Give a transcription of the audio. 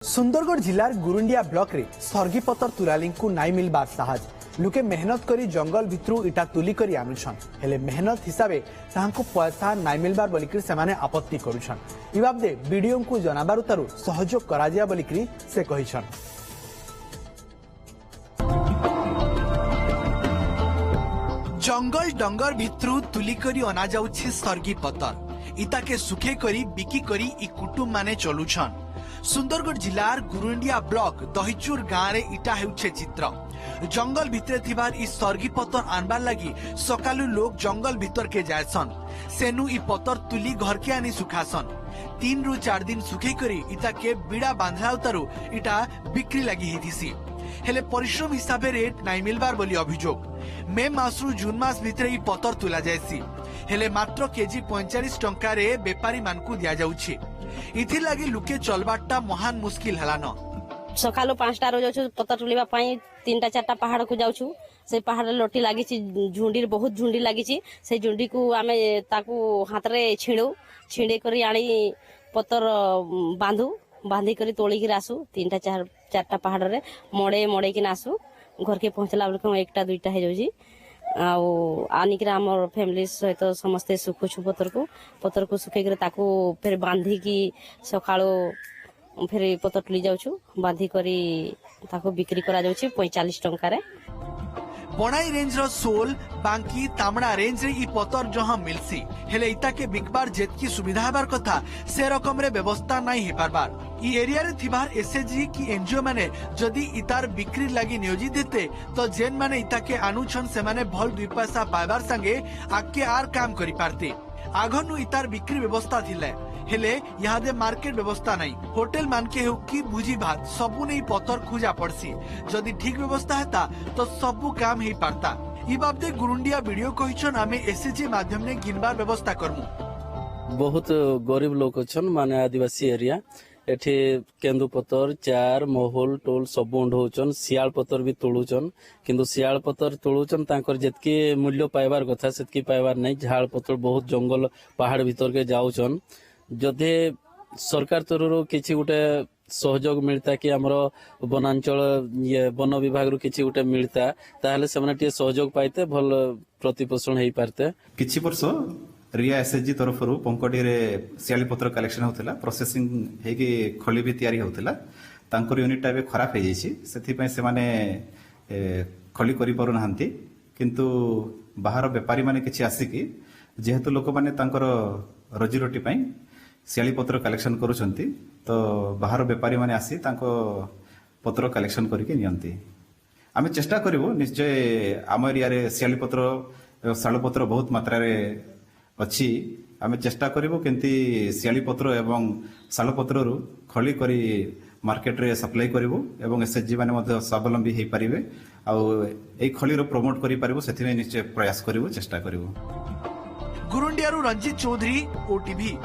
Sundargarh जिलार गुरुंडिया block रे सर्गीपतर तुलाली को नाई मिलबार साहज लुके मेहनत करी जंगल भितरू इटा तुली करी आनुछन हेले मेहनत हिसाबे ताहाको पैसा नाई मिलबार बोलिकरी सेमाने आपत्ति करूछन इ बाबदे वीडियो को जनाबारु तारु सहयोग करा जिया बोलिकरी से कहिछन। जंगल डंगर भितरू तुली करी अना जाउछि सर्गीपतर इताके सुखे करी बिकी करी इ कुटुंब माने चलुछन। सुंदरगढ़ जिलार गुरुंडिया ब्लॉक दहीचूर गाँव रे इटा हेउछे चित्र जंगल भितरे थिबार इ सर्गी पतर आनबार लगी सकालू लोग जंगल भीतर के जायसन सेनु इ पतर तुली घर के आनी सुखासन 3 रु 4 दिन सुखे करी इता के बिड़ा बांधला उतारू इटा बिक्री लगी हिथिसी हेले परिश्रम हिसाबे रेट नाई मिलबार बोली अभियोग मे मासरू जून मास भितरे इ पतर तुला जायसी हेले मात्र केजी 45 टंका रे बेपारी मानकू दिया जाउछि इथि लागि लुके चलबाटा महान मुश्किल हलान। सकालो 5टा रो जाउछु पतर तुलिबा पई 3टा 4टा पहाड़ को जाउछु से पहाड़ लोटी लागि छि झुंडी बहुत झुंडी लागि छि से झुंडी को आमे ताकू हाथ रे छिड़े करी आनी पतर बांधु बांधी करी तोली के आसु 3टा 4टा पहाड़ रे मोड़े के आसु घर के पहुंचला बेलको 1टा 2टा हे जाउछि आनिक आमर फैमिली सहित समस्ते सुखुछु पतर को सुखे ताकू फिर बांधी की सकाळो फिर पतर तुली जाउछु बांधी करी ताकू बिक्री करा जाउछि 45 टंका रे। बनाई रेंज रो सोल बांकी तामड़ा रेंज रे इ पतर जहां मिलसी हेले इता के बिकबार जेतकी सुविधा हेबार कथा से रकम रे व्यवस्था नाही हे पारबार इ एरिया रे थिबार एसएचजी की एनजीओ माने जदी इतार बिक्री लागि नियोजित देते तो जेन माने इता के आनुछन से माने भल 2 पैसा पाइबार संगे आके आर काम करि पारते आगनु इतार बिक्री व्यवस्था थिले हेले यहाँ दे मार्केट व्यवस्था नहीं होटल मान के हो कि भुजी भात सबु नहीं पतर खुजा पड़सी जदि ठीक व्यवस्था हेता तो सबु काम ही पारता इ बाबदे गुरुंडिया वीडियो कहिछन आमे एसएचजी माध्यम ने गिनबार व्यवस्था करमु। बहुत गरीब लोग छन माने आदिवासी एरिया एठी केंदु पतर चार मोहल टोल सब होचन सियाल पतर भी तोलुचन किंतु सियाल पतर तोलुचन तांकर जेतकी मूल्य पाइबार कथा सेतकी पाइबार नहीं झाड़ पतर बहुत जंगल पहाड़ भीतर के जाउचन जदि सरकार तरफ किसी गोटे सहयोग मिलता कि हमर वनांचल ये वन विभाग रु किसी गोटे मिलता ताहले सेमाने टिए सहयोग पाइते भल प्रतिपोषण हेई पारते। किछि वर्ष रिया एसएचजी तरफ रु पंकडी रे सियाली पत्र कलेक्शन होतला प्रोसेसिंग हेकी खली भी तयारी होतला तांकर यूनिट टाइप खराब हे जैछि सेथि पय से माने खली करि पारु नाहंती किंतु बाहर व्यापारी माने किछि आसी कि जेहेतु लोक माने तांकर रोजी रोटी पय सियाली पत्र कलेक्शन करूछंती तो बाहर व्यापारी माने आसी तांको पत्र कलेक्शन करके नियंती आमे चेष्टा करिवो निश्चय आम एरिया रे सियाली पत्र शाल पत्र बहुत मात्रा रे अच्छी आमे चेष्टा करिवो केंती सियाली पत्र एवं शाल पत्र रु खली करी मार्केट रे सप्लाई करिवो एवं एसएचजी माने मध्ये स्वावलंबी हे परिबे आ एई खली रो प्रमोट करि परिबो सेथि में निश्चय प्रयास करिवो चेष्टा करिवो। गुरुंडियारू रंजीत चौधरी ओटीवी।